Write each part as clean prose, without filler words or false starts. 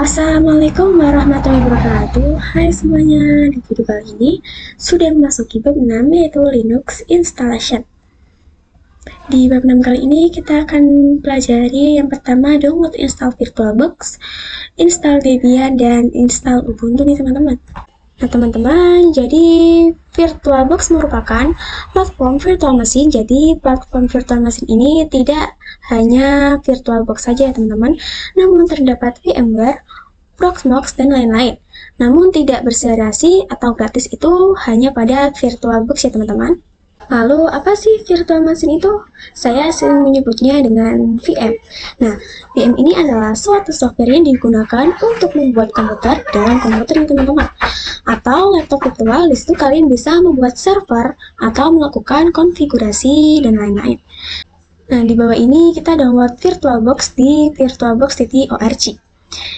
Assalamualaikum warahmatullahi wabarakatuh. Hai semuanya, di video kali ini sudah memasuki bab 6 yaitu Linux Installation. Di bab 6 kali ini kita akan pelajari yang pertama download install VirtualBox, install Debian, dan install Ubuntu nih teman-teman. Nah teman-teman, jadi VirtualBox merupakan platform virtual machine. Jadi platform virtual machine ini tidak hanya VirtualBox saja ya teman-teman, namun terdapat VMware, Proxmox, dan lain-lain. Namun tidak berseriasi atau gratis itu hanya pada VirtualBox ya teman-teman. Lalu apa sih virtual machine itu? Saya sering menyebutnya dengan VM. Nah, VM ini adalah suatu software yang digunakan untuk membuat komputer dalam komputer ya teman-teman. Atau laptop virtual, disitu kalian bisa membuat server atau melakukan konfigurasi dan lain-lain. Nah, di bawah ini kita download VirtualBox di virtualbox.org.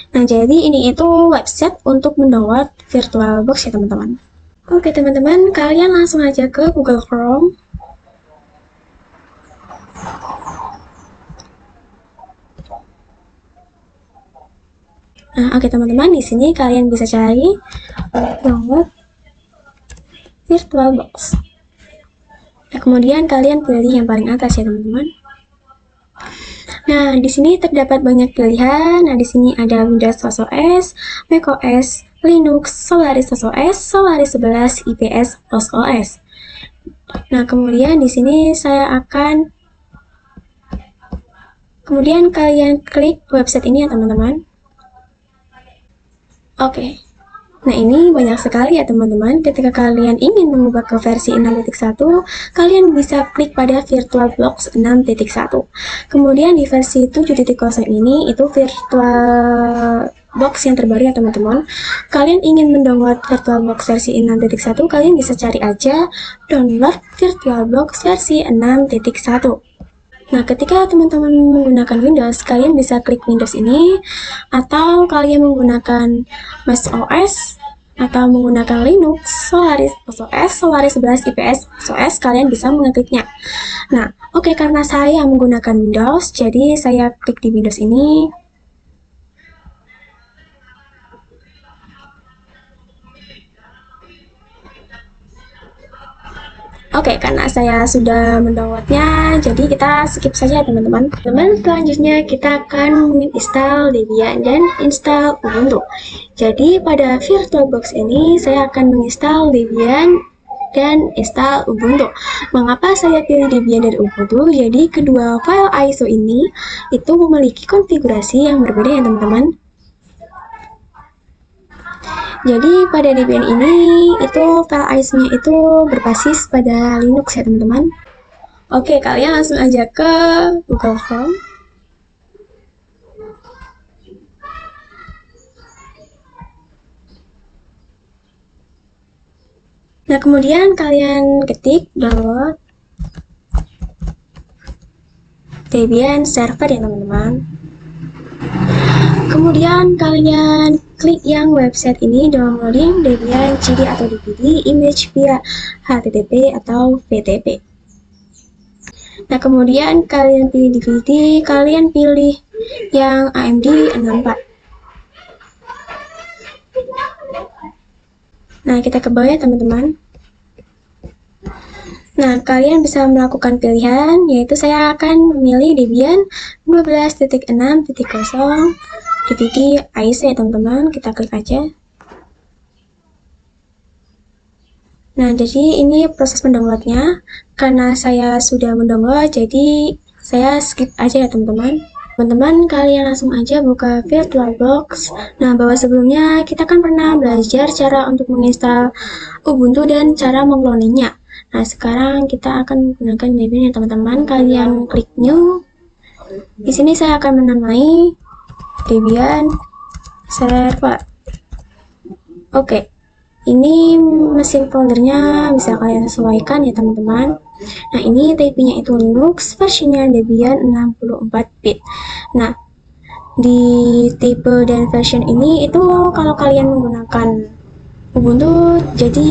Nah, jadi ini itu website untuk mendownload VirtualBox ya teman-teman. Oke teman-teman, kalian langsung aja ke Google Chrome. Nah, oke teman-teman, di sini kalian bisa cari download VirtualBox. Nah, kemudian kalian pilih yang paling atas ya teman-teman. Nah, di sini terdapat banyak pilihan. Nah, di sini ada Windows OS, macOS, Linux, Solaris OS, Solaris 11, IPS OS. Nah, kemudian di sini kemudian kalian klik website ini ya teman-teman. Oke. Nah, ini banyak sekali ya teman-teman. Ketika kalian ingin mengubah ke versi 6.1, kalian bisa klik pada VirtualBox 6.1. Kemudian di versi 7.0 ini itu VirtualBox yang terbaru ya teman-teman. Kalian ingin mendownload VirtualBox versi 6.1, kalian bisa cari aja download VirtualBox versi 6.1. Nah, ketika teman-teman menggunakan Windows, kalian bisa klik Windows ini, atau kalian menggunakan Mac OS, atau menggunakan Linux, Solaris OS, Solaris 11, IPS OS, kalian bisa mengekliknya. Nah, oke, karena saya menggunakan Windows, jadi saya klik di Windows ini. Oke, karena saya sudah mendownloadnya, jadi kita skip saja teman-teman. Selanjutnya kita akan menginstal Debian dan install Ubuntu. Jadi pada VirtualBox ini saya akan menginstal Debian dan install Ubuntu. Mengapa saya pilih Debian dan Ubuntu? Jadi kedua file ISO ini itu memiliki konfigurasi yang berbeda ya teman-teman. Jadi pada Debian ini itu file ISO-nya itu berbasis pada Linux ya teman-teman. Oke, kalian langsung aja ke Google Chrome. Nah, kemudian kalian ketik download Debian server ya teman-teman. Kemudian kalian klik yang website ini, downloading Debian CD atau DVD image via HTTP atau FTP. Nah, kemudian kalian pilih DVD, kalian pilih yang AMD 64. Nah, kita ke bawah ya teman-teman. Nah, kalian bisa melakukan pilihan, yaitu saya akan memilih Debian 12.6.0 DVD IC ya teman-teman, kita klik aja. Nah, jadi ini proses mendownloadnya. Karena saya sudah mendownload, jadi saya skip aja ya teman-teman. Teman-teman, kalian langsung aja buka VirtualBox. Nah, bahwa sebelumnya kita kan pernah belajar cara untuk menginstal Ubuntu dan cara mengcloningnya. Nah, sekarang kita akan menggunakan Debian ya teman-teman. Kalian klik New. Di sini saya akan menamai Debian server. Oke, ini mesin foldernya bisa kalian sesuaikan ya teman-teman. Nah, ini type-nya itu Linux, versinya Debian 64-bit. Nah, di tipe dan version ini itu kalau kalian menggunakan Ubuntu, jadi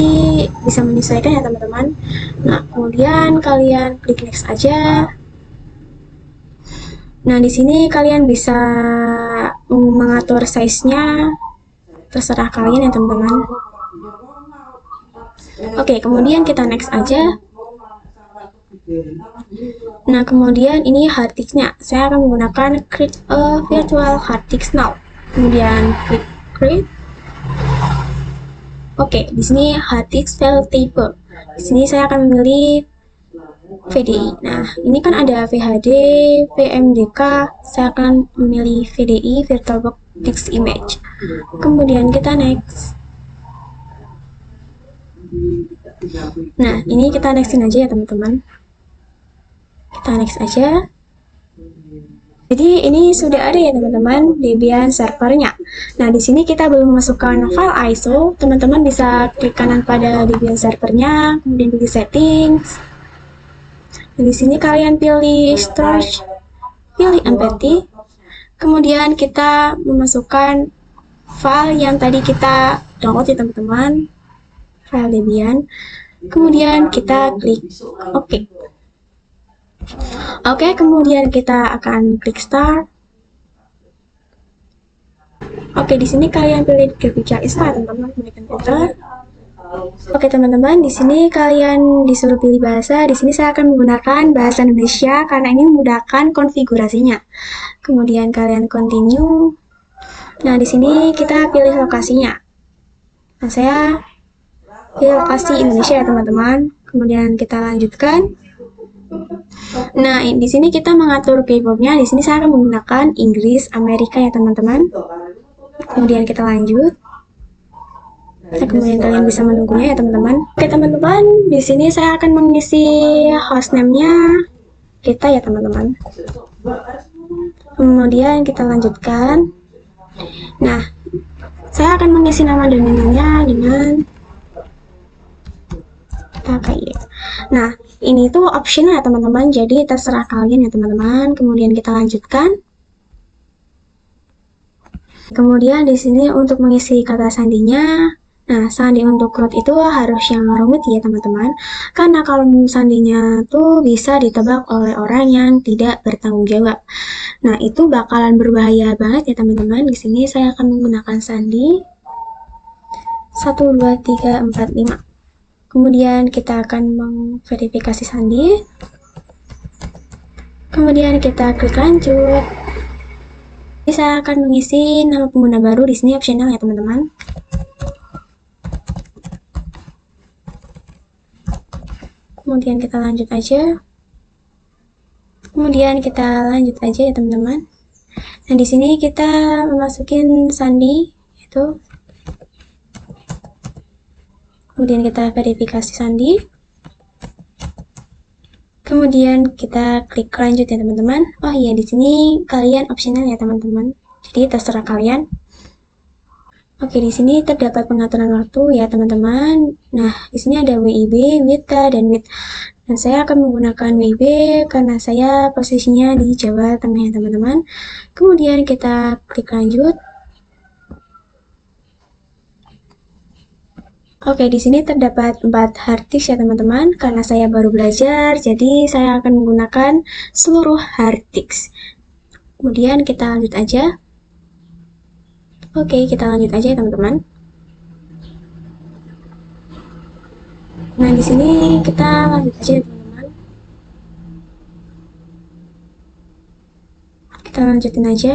bisa menyesuaikan ya teman-teman. Nah, kemudian kalian klik next aja. Nah, di sini kalian bisa mengatur size-nya terserah kalian ya teman-teman. Oke, kemudian kita next aja. Nah, kemudian ini harddisk-nya. Saya akan menggunakan create a virtual harddisk now. Kemudian klik create. Oke, di sini harddisk file type. Di sini saya akan memilih VDI. Nah, ini kan ada VHD, PMDK. Saya akan memilih VDI, VirtualBox Disk Image. Kemudian kita next. Nah, ini kita nextin aja ya teman-teman. Kita next aja. Jadi ini sudah ada ya teman-teman Debian servernya. Nah, di sini kita belum memasukkan file ISO. Teman-teman bisa klik kanan pada Debian servernya, kemudian pilih settings. Dan di sini kalian pilih storage, pilih empty. Kemudian kita memasukkan file yang tadi kita download ya teman-teman, file Debian. Kemudian kita klik OK. Oke, kemudian kita akan klik start. Oke, di sini kalian pilih grafika install teman-teman, kemudian enter. Oke teman-teman, di sini kalian disuruh pilih bahasa. Di sini saya akan menggunakan bahasa Indonesia karena ini memudahkan konfigurasinya. Kemudian kalian continue. Nah, di sini kita pilih lokasinya. Nah, saya pilih lokasi Indonesia ya teman-teman. Kemudian kita lanjutkan. Nah, di sini kita mengatur keyboardnya. Di sini saya akan menggunakan Inggris Amerika ya teman-teman. Kemudian kita lanjut. Nah, kemudian kalian bisa menunggunya ya teman-teman. Oke teman-teman, di sini saya akan mengisi hostname-nya kita ya teman-teman. Kemudian kita lanjutkan. Nah, saya akan mengisi nama domainnya dengan KKI. Nah, ini tuh optional ya teman-teman, jadi terserah kalian ya teman-teman. Kemudian kita lanjutkan. Kemudian di sini untuk mengisi kata sandinya. Nah, sandi untuk root itu harus yang rumit ya teman-teman. Karena kalau sandinya tuh bisa ditebak oleh orang yang tidak bertanggung jawab. Nah, itu bakalan berbahaya banget ya teman-teman. Di sini saya akan menggunakan sandi 1, 2, 3, 4, 5. Kemudian kita akan memverifikasi sandi. Kemudian kita klik lanjut. Jadi saya akan mengisi nama pengguna baru. Di sini optional ya teman-teman. Kemudian kita lanjut aja. Kemudian kita lanjut aja ya teman-teman. Nah, di sini kita memasukin sandi itu. Kemudian kita verifikasi sandi. Kemudian kita klik lanjut ya teman-teman. Oh iya, di sini kalian optional ya teman-teman. Jadi terserah kalian. Oke, di sini terdapat pengaturan waktu ya teman-teman. Nah, di sini ada WIB, WITA, dan WIT. Dan saya akan menggunakan WIB karena saya posisinya di Jawa Tengah ya teman-teman. Kemudian kita klik lanjut. Oke, di sini terdapat 4 harddisk ya teman-teman. Karena saya baru belajar, jadi saya akan menggunakan seluruh harddisk. Kemudian kita lanjut aja. Oke, kita lanjut aja ya teman-teman. Nah, di sini kita lanjut aja ya teman-teman. Kita lanjutin aja.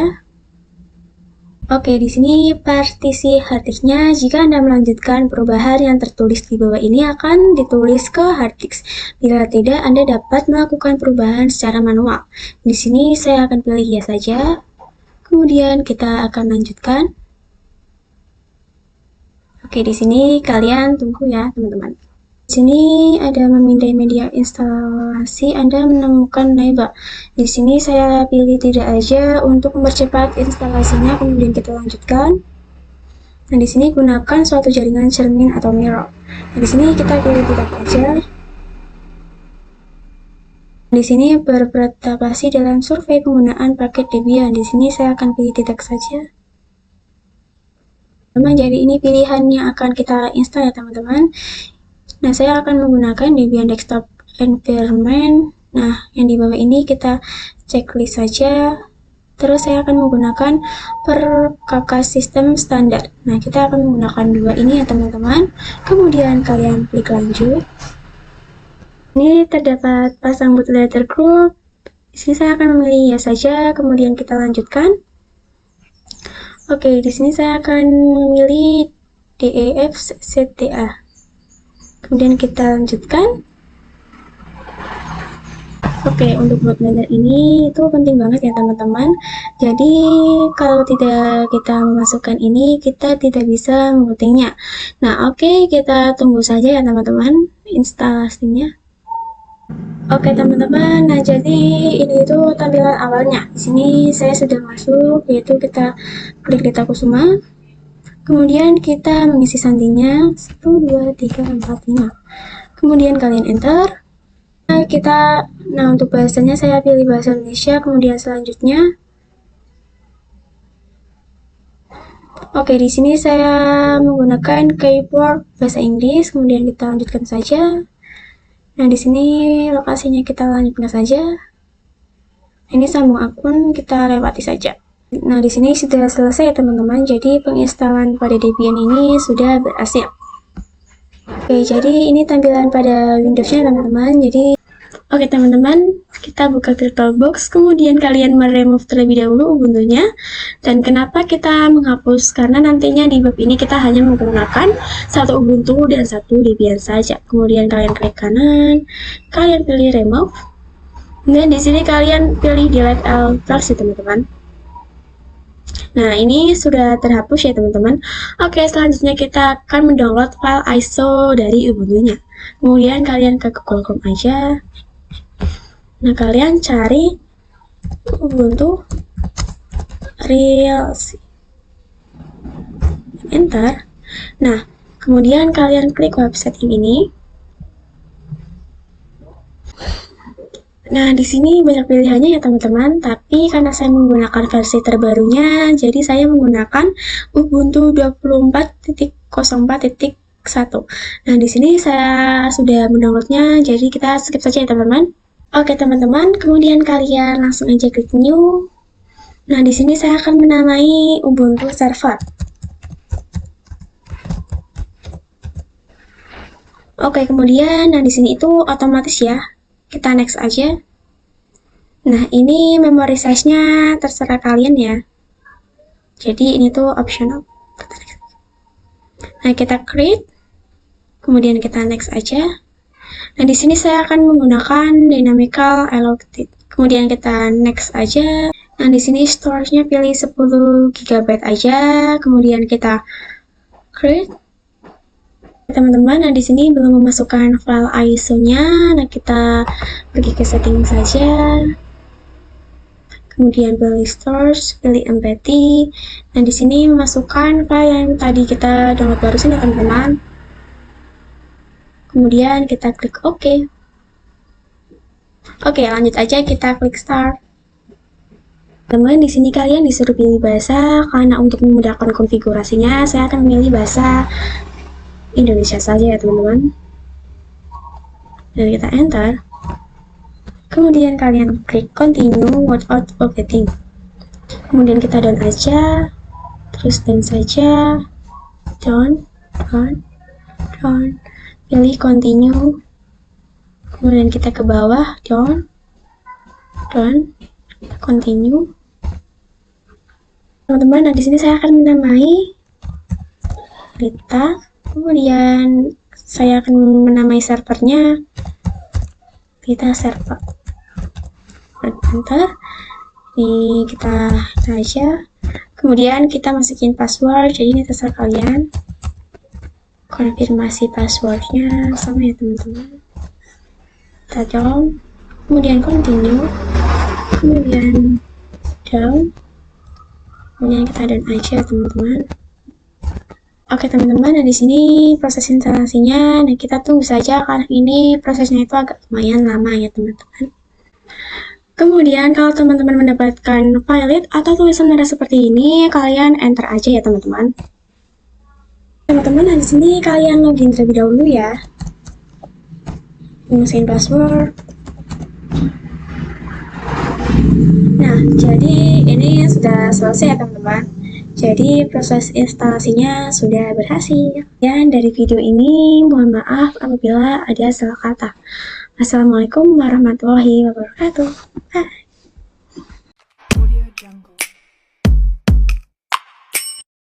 Oke, di sini partisi harddisknya. Jika Anda melanjutkan perubahan yang tertulis di bawah ini akan ditulis ke harddisk. Bila tidak, Anda dapat melakukan perubahan secara manual. Di sini saya akan pilih ya saja. Kemudian kita akan lanjutkan. Oke, di sini kalian tunggu ya, teman-teman. Di sini ada memindai media instalasi, Anda menemukan Naiba. Di sini saya pilih tidak aja untuk mempercepat instalasinya, kemudian kita lanjutkan. Nah, di sini gunakan suatu jaringan cermin atau mirror. Nah, di sini kita pilih tidak aja. Di sini berpartisipasi dalam survei penggunaan paket Debian. Di sini saya akan pilih tidak saja. Jadi ini pilihan yang akan kita install ya teman-teman. Nah, saya akan menggunakan Debian Desktop Environment. Nah, yang di bawah ini kita checklist saja. Terus saya akan menggunakan perkakas sistem standar. Nah, kita akan menggunakan dua ini ya teman-teman. Kemudian kalian klik lanjut. Ini terdapat pasang bootletter group. Di sini saya akan memilih ya saja, kemudian kita lanjutkan. Oke, di sini saya akan memilih DEF CTA. Kemudian kita lanjutkan. Oke, untuk bootletter ini itu penting banget ya teman-teman. Jadi kalau tidak kita memasukkan ini, kita tidak bisa memvotingnya. Nah, oke, kita tunggu saja ya teman-teman instalasinya. Oke teman-teman, nah jadi ini itu tampilan awalnya. Di sini saya sudah masuk, yaitu kita klik Dita Kusuma. Kemudian kita mengisi sandinya 1, 2, 3, 4, 5. Kemudian kalian enter. Nah untuk bahasanya saya pilih bahasa Indonesia. Kemudian selanjutnya, oke di sini saya menggunakan keyboard bahasa Inggris. Kemudian kita lanjutkan saja. Nah di sini lokasinya kita lanjutkan saja. Ini sambung akun, kita lewati saja. Nah di sini sudah selesai ya teman-teman. Jadi penginstalan pada Debian ini sudah berhasil. Oke, jadi ini tampilan pada Windows-nya teman-teman. Jadi oke teman-teman, kita buka VirtualBox, kemudian kalian meremove terlebih dahulu Ubuntu-nya. Dan kenapa kita menghapus? Karena nantinya di bab ini kita hanya menggunakan satu Ubuntu dan satu Debian saja. Kemudian kalian klik kanan, kalian pilih remove. Dan di sini kalian pilih delete all files ya teman-teman. Nah ini sudah terhapus ya teman-teman. Oke, selanjutnya kita akan mendownload file ISO dari Ubuntu-nya. Kemudian kalian ke Google Chrome aja. Nah kalian cari Ubuntu Real-C, enter. Nah kemudian kalian klik website ini. Nah, di sini banyak pilihannya ya teman-teman, tapi karena saya menggunakan versi terbarunya, jadi saya menggunakan Ubuntu 24.04.1. Nah, di sini saya sudah mendownloadnya, jadi kita skip saja ya teman-teman. Oke teman-teman, kemudian kalian langsung aja klik new. Nah, di sini saya akan menamai Ubuntu Server. Oke, kemudian nah di sini itu otomatis ya. Kita next aja. Nah, ini memory size-nya terserah kalian ya. Jadi ini tuh optional. Nah, kita create. Kemudian kita next aja. Nah, di sini saya akan menggunakan dynamical allocated. Kemudian kita next aja. Nah, di sini storage-nya pilih 10 GB aja. Kemudian kita create. Teman-teman, nah di sini belum memasukkan file ISO-nya. Nah, kita pergi ke setting saja. Kemudian pilih storage, pilih empty. Nah, di sini memasukkan file yang tadi kita download barusan ya teman-teman. Kemudian kita klik OK. Oke, lanjut aja kita klik start. Teman-teman, di sini kalian disuruh pilih bahasa karena untuk memudahkan konfigurasinya saya akan memilih bahasa Indonesia saja ya teman-teman. Dan kita enter. Kemudian kalian klik continue without updating. Kemudian kita down aja. Terus down saja. Down. Pilih continue. Kemudian kita ke bawah. Down. Continue. Teman-teman, nah di sini saya akan menamai Dita. Kemudian saya akan menamai servernya Dita server. Enter. Ini kita aja. Kemudian kita masukin password. Jadi ini terserah kalian. Konfirmasi passwordnya sama ya teman-teman. Kita down. Kemudian continue. Kemudian down. Kemudian kita down aja teman-teman. Oke teman-teman, nah di sini proses instalasinya, nah kita tunggu saja karena ini prosesnya itu agak lumayan lama ya teman-teman. Kemudian kalau teman-teman mendapatkan valid atau tulisan merah seperti ini, kalian enter aja ya teman-teman. Teman-teman, nah di sini kalian login terlebih dahulu ya. Masukin password. Nah Nah, jadi ini sudah selesai ya teman-teman. Jadi proses instalasinya sudah berhasil. Dan dari video ini mohon maaf apabila ada salah kata. Assalamualaikum warahmatullahi wabarakatuh. Bye.